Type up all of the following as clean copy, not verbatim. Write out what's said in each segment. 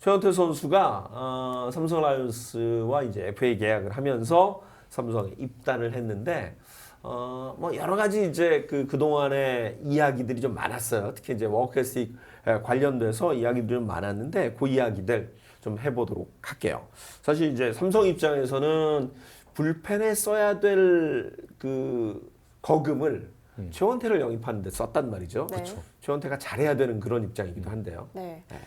최원태 선수가 삼성 라이온스와 이제 FA 계약을 하면서 삼성에 입단을 했는데 뭐 여러 가지 이제 그동안의 이야기들이 좀 많았어요. 특히 이제 워크에틱 관련돼서 이야기들이 좀 많았는데 그 이야기들 좀 해보도록 할게요. 사실 이제 삼성 입장에서는 불펜에 써야 될 그 거금을 최원태를 영입하는 데 썼단 말이죠. 네. 그렇죠. 최원태가 잘해야 되는 그런 입장이기도 한데요. 네. 네.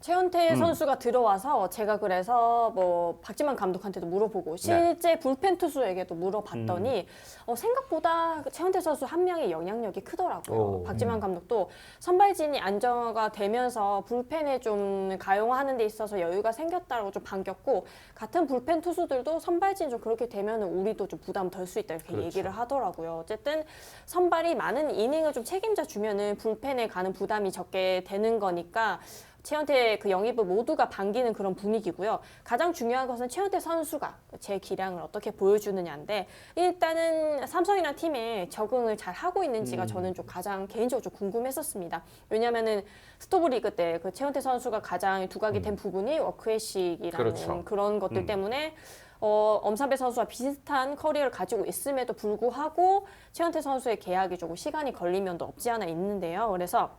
최원태 선수가 들어와서 제가 그래서 뭐 박지만 감독한테도 물어보고 실제 불펜 투수에게도 물어봤더니 생각보다 최원태 선수 한 명의 영향력이 크더라고요. 박지만 감독도 선발진이 안정화가 되면서 불펜에 좀 가용하는 데 있어서 여유가 생겼다고 좀 반겼고 같은 불펜 투수들도 선발진 좀 그렇게 되면 우리도 좀 부담 덜 수 있다 이렇게 그렇죠. 얘기를 하더라고요. 어쨌든 선발이 많은 이닝을 좀 책임져 주면은 불펜에 가는 부담이 적게 되는 거니까 최원태 그 영입을 모두가 반기는 그런 분위기고요. 가장 중요한 것은 최원태 선수가 제 기량을 어떻게 보여주느냐인데 일단은 삼성이라는 팀에 적응을 잘 하고 있는지가 저는 좀 가장 개인적으로 좀 궁금했었습니다. 왜냐면은 스토브리그 때 그 최원태 선수가 가장 두각이 된 부분이 워크애식이라는 그렇죠. 그런 것들 때문에 엄상배 선수와 비슷한 커리어를 가지고 있음에도 불구하고 최원태 선수의 계약이 조금 시간이 걸린 면도 없지 않아 있는데요. 그래서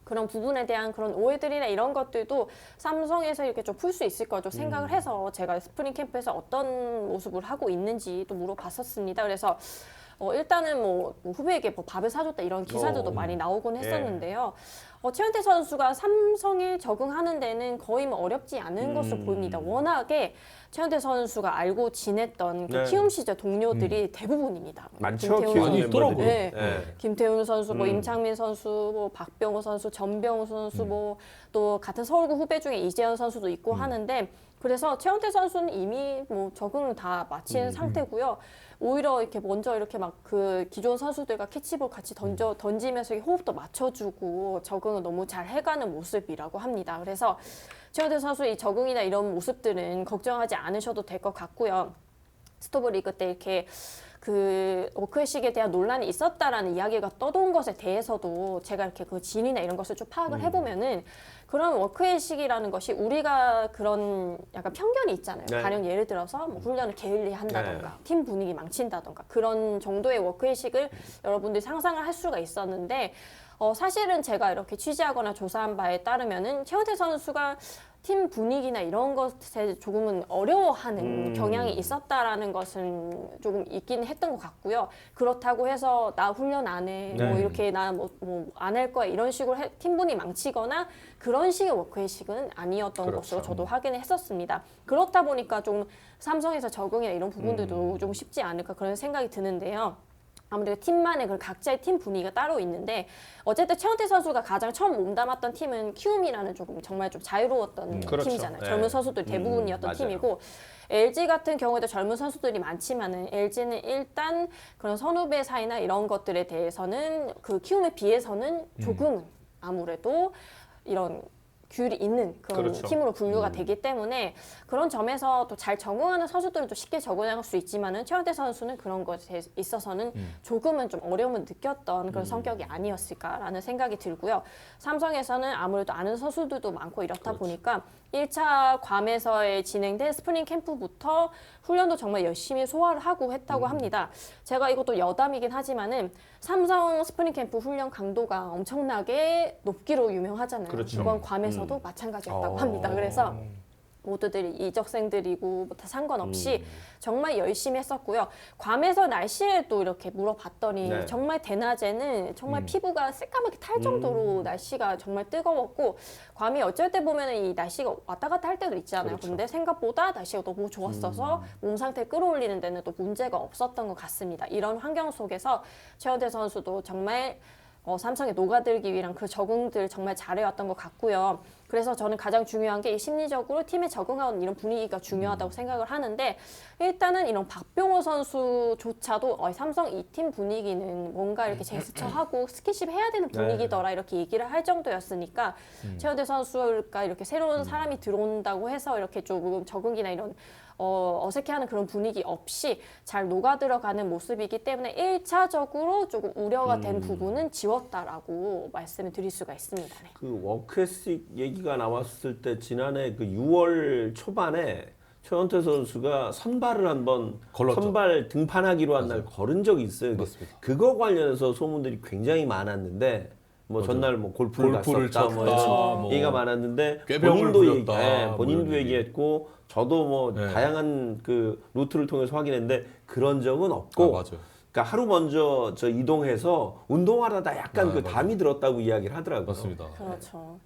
그런 부분에 대한 그런 오해들이나 이런 것들도 삼성에서 이렇게 좀 풀 수 있을 거죠 생각을 해서 제가 스프링 캠프에서 어떤 모습을 하고 있는지 또 물어봤었습니다. 그래서 일단은 뭐 후배에게 뭐 밥을 사줬다 이런 기사들도 많이 나오곤 했었는데요. 최원태 선수가 삼성에 적응하는 데는 거의 뭐 어렵지 않은 것으로 보입니다. 워낙에 최원태 선수가 알고 지냈던 그 네. 키움 시절 동료들이 대부분입니다. 많죠. 김태훈 키움 선수. 멤버들이. 네. 네. 김태훈 선수, 뭐 임창민 선수, 뭐 박병호 선수, 전병호 선수, 뭐 또 같은 서울구 후배 중에 이재현 선수도 있고 하는데 그래서 최원태 선수는 이미 뭐 적응을 다 마친 상태고요. 오히려 이렇게 먼저 이렇게 막 그 기존 선수들과 캐치볼 같이 던지면서 호흡도 맞춰주고 적응을 너무 잘 해가는 모습이라고 합니다. 그래서 최원태 선수의 이 적응이나 이런 모습들은 걱정하지 않으셔도 될 것 같고요. 스토브 리그 때 이렇게 그 워크애식에 대한 논란이 있었다라는 이야기가 떠도는 것에 대해서도 제가 이렇게 그 진위나 이런 것을 좀 파악을 해보면은 그런 워크애식이라는 것이 우리가 그런 약간 편견이 있잖아요. 네. 가령 예를 들어서 뭐 훈련을 게을리한다던가 팀 분위기 망친다던가 그런 정도의 워크애식을 여러분들이 상상을 할 수가 있었는데 사실은 제가 이렇게 취재하거나 조사한 바에 따르면은 최원태 선수가 팀 분위기나 이런 것에 조금은 어려워하는 경향이 있었다라는 것은 조금 있긴 했던 것 같고요. 그렇다고 해서 나 훈련 안 해, 뭐 네. 이렇게 나 뭐 안 할 거야 이런 식으로 팀 분위기 망치거나 그런 식의 워크애식은 아니었던 그렇죠. 것으로 저도 확인을 했었습니다. 그렇다 보니까 좀 삼성에서 적응이나 이런 부분들도 좀 쉽지 않을까 그런 생각이 드는데요. 아무래도 팀만의 그 각자의 팀 분위기가 따로 있는데 어쨌든 최원태 선수가 가장 처음 몸담았던 팀은 키움이라는 조금 정말 좀 자유로웠던 그렇죠. 팀이잖아요. 네. 젊은 선수들 대부분이었던 맞아요. 팀이고 LG 같은 경우에도 젊은 선수들이 많지만은 LG는 일단 그런 선후배 사이나 이런 것들에 대해서는 그 키움에 비해서는 조금은 아무래도 이런 규율이 있는 그런 그렇죠. 팀으로 분류가 되기 때문에 그런 점에서 또 잘 적응하는 선수들은 또 쉽게 적응할 수 있지만은 최원태 선수는 그런 것에 있어서는 조금은 좀 어려움을 느꼈던 그런 성격이 아니었을까라는 생각이 들고요. 삼성에서는 아무래도 아는 선수들도 많고 이렇다 보니까 1차 괌에서의 진행된 스프링 캠프부터 훈련도 정말 열심히 소화를 하고 했다고 합니다. 제가 이것도 여담이긴 하지만은 삼성 스프링 캠프 훈련 강도가 엄청나게 높기로 유명하잖아요. 그렇죠. 이번 괌에서도 마찬가지였다고 합니다. 그래서 모두들이 이적생들이고 뭐 다 상관없이 정말 열심히 했었고요. 괌에서 날씨에 또 이렇게 물어봤더니 네. 정말 대낮에는 정말 피부가 새까맣게 탈 정도로 날씨가 정말 뜨거웠고 괌이 어쩔 때 보면 이 날씨가 왔다 갔다 할 때도 있잖아요. 그렇죠. 근데 생각보다 날씨가 너무 좋았어서 몸 상태 끌어올리는 데는 또 문제가 없었던 것 같습니다. 이런 환경 속에서 최원태 선수도 정말 삼성에 녹아들기 위한 그 적응들 정말 잘해왔던 것 같고요. 그래서 저는 가장 중요한 게 심리적으로 팀에 적응하는 이런 분위기가 중요하다고 생각을 하는데 일단은 이런 박병호 선수조차도 삼성 이 팀 분위기는 뭔가 이렇게 제스처하고 스킨십 해야 되는 분위기더라 이렇게 얘기를 할 정도였으니까 최원태 선수가 이렇게 새로운 사람이 들어온다고 해서 이렇게 조금 적응이나 이런 어색해하는 그런 분위기 없이 잘 녹아들어가는 모습이기 때문에 1차적으로 조금 우려가 된 부분은 지웠다라고 말씀을 드릴 수가 있습니다. 네. 그 워크에식 얘기가 나왔을 때 지난해 그 6월 초반에 최원태 선수가 선발을 한번 걸렀죠. 선발 등판하기로 한 날 걸은 적이 있어요. 맞습니다. 그거 관련해서 소문들이 굉장히 많았는데 뭐 맞아요. 전날 뭐 골프를 골프를 갔었다 쳤다, 뭐 이런 뭐 얘기가 많았는데 꾀병을 부렸다, 뭐 본인도 이런 얘기. 얘기했고 저도 뭐 네. 다양한 그 루트를 통해서 확인했는데 그런 적은 없고 맞아요. 그러니까 하루 먼저 저 이동해서 운동하다가 약간 그 맞아요. 담이 들었다고 이야기를 하더라고요. 맞습니다. 그렇죠.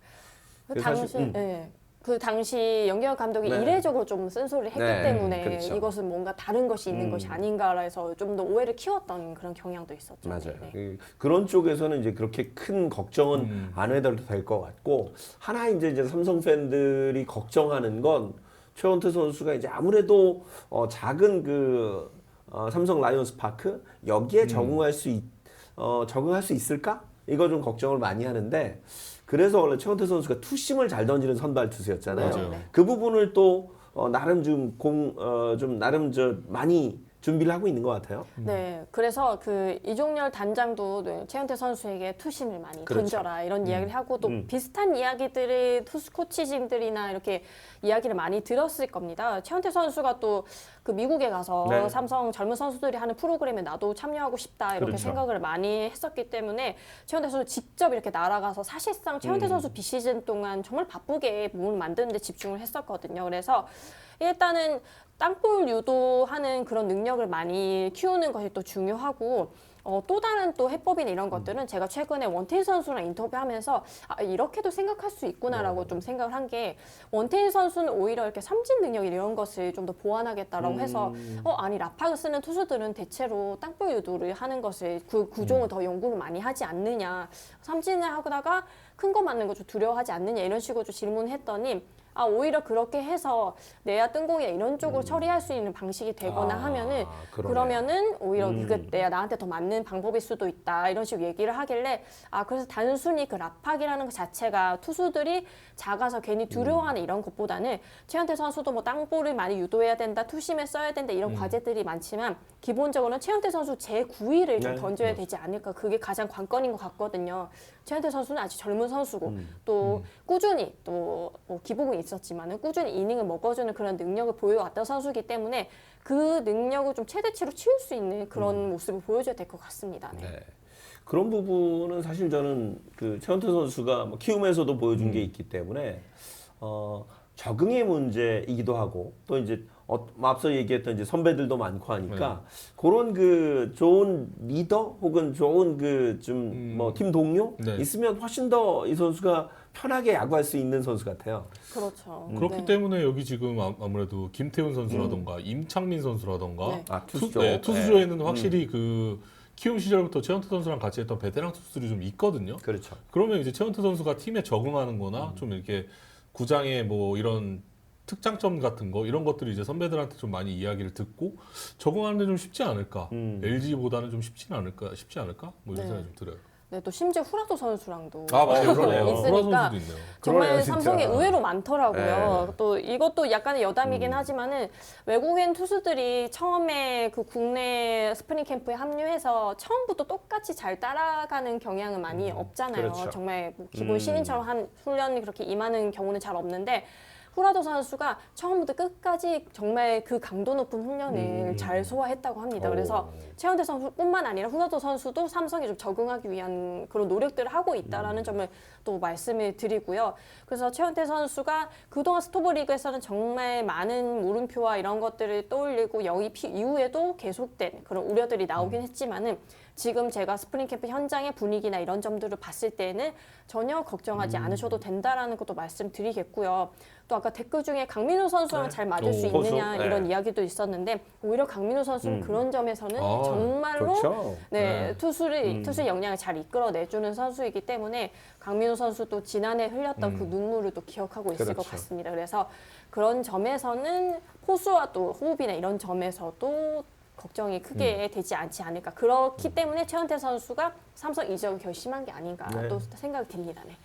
그 그래서 당시, 사실, 그 당시 연경혁 감독이 네. 이례적으로 좀 쓴소리를 했기 네, 때문에 그렇죠. 이것은 뭔가 다른 것이 있는 것이 아닌가라 해서 좀 더 오해를 키웠던 그런 경향도 있었죠. 맞아요. 네. 그런 쪽에서는 이제 그렇게 큰 걱정은 안 해도 될 것 같고 하나 이제 삼성 팬들이 걱정하는 건 최원태 선수가 이제 아무래도 작은 그 삼성 라이온스 파크 여기에 적응할 수 있을까? 이거 좀 걱정을 많이 하는데 그래서 원래 최원태 선수가 투심을 잘 던지는 선발 투수였잖아요. 맞아요. 그 부분을 또 나름 나름 많이 준비를 하고 있는 것 같아요. 네, 그래서 그 이종렬 단장도 최원태 선수에게 투심을 많이 그렇죠. 던져라 이런 이야기를 하고 또 비슷한 이야기들을 투수 코치진들이나 이렇게 이야기를 많이 들었을 겁니다. 최원태 선수가 또 그 미국에 가서 네. 삼성 젊은 선수들이 하는 프로그램에 나도 참여하고 싶다 이렇게 그렇죠. 생각을 많이 했었기 때문에 최원태 선수 직접 이렇게 날아가서 사실상 최원태 선수 비시즌 동안 정말 바쁘게 몸을 만드는 데 집중을 했었거든요. 그래서 일단은 땅볼 유도하는 그런 능력을 많이 키우는 것이 또 중요하고 또 다른 또 해법이나 이런 것들은 제가 최근에 원태인 선수랑 인터뷰하면서 이렇게도 생각할 수 있구나라고 좀 생각을 한 게 원태인 선수는 오히려 이렇게 삼진 능력 이런 것을 좀 더 보완하겠다라고 해서 아니 라팍을 쓰는 투수들은 대체로 땅볼 유도를 하는 것을 그 구종을 더 연구를 많이 하지 않느냐 삼진을 하다가 큰 거 맞는 거 좀 두려워하지 않느냐 이런 식으로 좀 질문을 했더니 오히려 그렇게 해서 내야 뜬공이나 이런 쪽으로 처리할 수 있는 방식이 되거나 하면은 그러네요. 그러면은 오히려 그게 내가 나한테 더 맞는 방법일 수도 있다 이런 식으로 얘기를 하길래 그래서 단순히 그 라팍이라는 것 자체가 투수들이 작아서 괜히 두려워하는 이런 것보다는 최현태 선수도 뭐 땅볼을 많이 유도해야 된다 투심에 써야 된다 이런 과제들이 많지만 기본적으로는 최현태 선수 제9위를 좀 네, 던져야 되지 않을까 그게 가장 관건인 것 같거든요. 최현태 선수는 아직 젊은 선수고 또 꾸준히 또 뭐 기복은 있었지만은 꾸준히 이닝을 먹어주는 그런 능력을 보여왔던 선수이기 때문에 그 능력을 좀 최대치로 키울 수 있는 그런 모습을 보여줘야 될 것 같습니다. 네. 네. 그런 부분은 사실 저는 그 최원태 선수가 뭐 키움에서도 보여준 게 있기 때문에 적응의 문제이기도 하고 또 이제 앞서 얘기했던 이제 선배들도 많고 하니까 그런 그 좋은 리더 혹은 좋은 그 좀 뭐 팀 동료 네. 있으면 훨씬 더 이 선수가 편하게 야구할 수 있는 선수 같아요. 그렇죠. 그렇기 네. 때문에 여기 지금 아무래도 김태훈 선수라던가 임창민 선수라던가 네. 투수조. 투수조에는 확실히 그 키움 시절부터 최원태 선수랑 같이 했던 베테랑 투수들이 좀 있거든요. 그렇죠. 그러면 이제 최원태 선수가 팀에 적응하는 거나 좀 이렇게 구장의 뭐 이런 특장점 같은 거 이런 것들이 이제 선배들한테 좀 많이 이야기를 듣고 적응하는 데 좀 쉽지 않을까. LG보다는 좀 쉽지 않을까 뭐 이런 네. 생각이 좀 들어요. 네, 또 심지어 후라도 선수랑도 맞아요. 그러네요. 후라 있으니까 선수도 있네요. 정말 그러네요, 진짜. 삼성에 의외로 많더라고요. 네. 또 이것도 약간의 여담이긴 하지만은 외국인 투수들이 처음에 그 국내 스프링 캠프에 합류해서 처음부터 똑같이 잘 따라가는 경향은 많이 없잖아요. 그렇죠. 정말 뭐 기본 신인처럼 한 훈련이 그렇게 임하는 경우는 잘 없는데 후라도 선수가 처음부터 끝까지 정말 그 강도 높은 훈련을 잘 소화했다고 합니다. 그래서 최원태 선수뿐만 아니라 후라도 선수도 삼성에 좀 적응하기 위한 그런 노력들을 하고 있다라는 점을 또 말씀을 드리고요. 그래서 최원태 선수가 그동안 스토브리그에서는 정말 많은 물음표와 이런 것들을 떠올리고 영입 이후에도 계속된 그런 우려들이 나오긴 했지만은 지금 제가 스프링 캠프 현장의 분위기나 이런 점들을 봤을 때는 전혀 걱정하지 않으셔도 된다라는 것도 말씀드리겠고요. 또 아까 댓글 중에 강민호 선수랑 네. 잘 맞을 수 포수? 있느냐 네. 이런 이야기도 있었는데 오히려 강민호 선수는 그런 점에서는 정말로 좋죠. 투수의 역량을 잘 이끌어내주는 선수이기 때문에 강민호 선수도 지난해 흘렸던 그 눈물을 또 기억하고 있을 그렇죠. 것 같습니다. 그래서 그런 점에서는 포수와 또 호흡이나 이런 점에서도 걱정이 크게 되지 않지 않을까. 그렇기 때문에 최원태 선수가 삼성 이적을 결심한 게 아닌가 네. 또 생각이 듭니다. 네.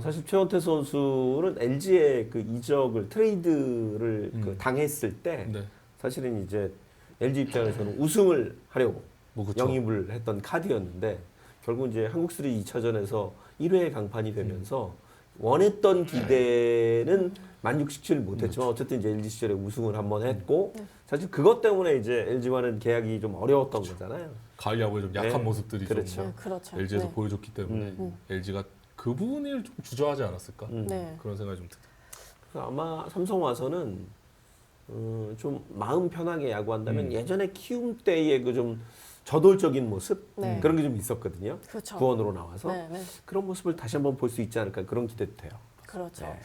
사실 최원태 선수는 LG의 그 이적을 트레이드를 그 당했을 때 네. 사실은 이제 LG 입장에서는 우승을 하려고 뭐 그쵸. 영입을 했던 카드였는데 결국 이제 한국 시리즈 2차전에서 1회 강판이 되면서 원했던 기대는 만족시키지 못했지만 어쨌든 이제 LG 시절에 우승을 한번 했고 사실 그것 때문에 이제 LG와는 계약이 좀 어려웠던 거잖아요. 가을 야구에 좀 약한 네. 모습들이 그렇죠. 좀 네, 그렇죠. LG에서 네. 보여줬기 때문에 LG가 그 부분을 좀 주저하지 않았을까 네. 그런 생각이 좀 듭니다. 그래서 아마 삼성 와서는 좀 마음 편하게 야구한다면 예전에 키움 때의 그 좀 저돌적인 모습 네. 그런 게 좀 있었거든요. 그렇죠. 구원으로 나와서 네, 네. 그런 모습을 다시 한번 볼 수 있지 않을까 그런 기대도 돼요. 그렇죠. 네.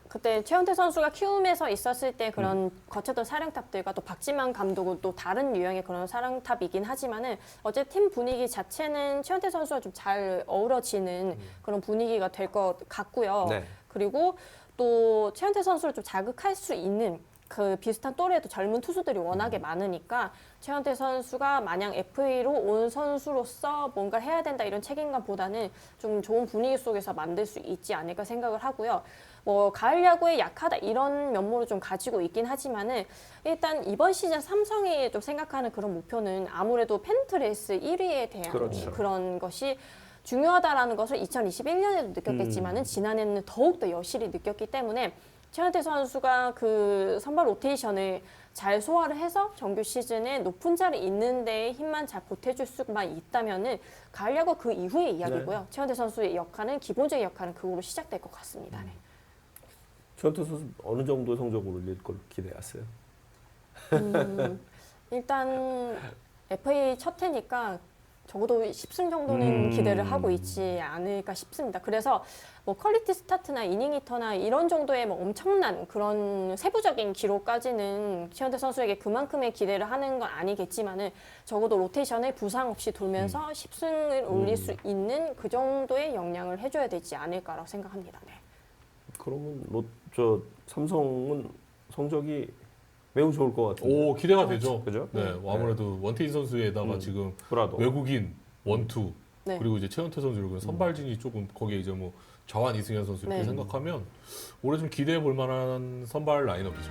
그때 최원태 선수가 키움에서 있었을 때 그런 거쳤던 사령탑들과 또 박지만 감독은 또 다른 유형의 그런 사령탑이긴 하지만은 어제 팀 분위기 자체는 최원태 선수가 좀 잘 어우러지는 그런 분위기가 될 것 같고요. 네. 그리고 또 최원태 선수를 좀 자극할 수 있는 그 비슷한 또래의 또 젊은 투수들이 워낙에 많으니까 최원태 선수가 마냥 FA로 온 선수로서 뭔가를 해야 된다 이런 책임감보다는 좀 좋은 분위기 속에서 만들 수 있지 않을까 생각을 하고요. 뭐 가을 야구에 약하다 이런 면모를 좀 가지고 있긴 하지만은 일단 이번 시즌 삼성이 좀 생각하는 그런 목표는 아무래도 펜트레이스 1위에 대한 그렇죠. 그런 것이 중요하다라는 것을 2021년에도 느꼈겠지만은 지난해는 더욱더 여실히 느꼈기 때문에 최원태 선수가 그 선발 로테이션을 잘 소화를 해서 정규 시즌에 높은 자리에 있는 데에 힘만 잘 보태줄 수만 있다면은 가을 야구 그 이후의 이야기고요. 최원태 선수의 역할은 기본적인 역할은 그거로 시작될 것 같습니다. 네. 최원태 선수 어느 정도 성적을 올릴 걸 기대하세요? 일단 FA 첫 해니까 적어도 10승 정도는 기대를 하고 있지 않을까 싶습니다. 그래서 뭐 퀄리티 스타트나 이닝 히터나 이런 정도의 뭐 엄청난 그런 세부적인 기록까지는 최원태 선수에게 그만큼의 기대를 하는 건 아니겠지만은 적어도 로테이션을 부상 없이 돌면서 10승을 올릴 수 있는 그 정도의 역량을 해줘야 되지 않을까라고 생각합니다. 네. 그러면 삼성은 성적이 매우 좋을 것 같은데. 오 기대가 되죠. 그죠? 네, 아무래도 원태인 선수에다가 지금 브라도. 외국인 원투 네. 그리고 이제 최원태 선수 이렇게 선발진이 조금 거기에 이제 뭐 좌완 이승현 선수 이렇게 네. 생각하면 올해 좀 기대해 볼 만한 선발 라인업이죠.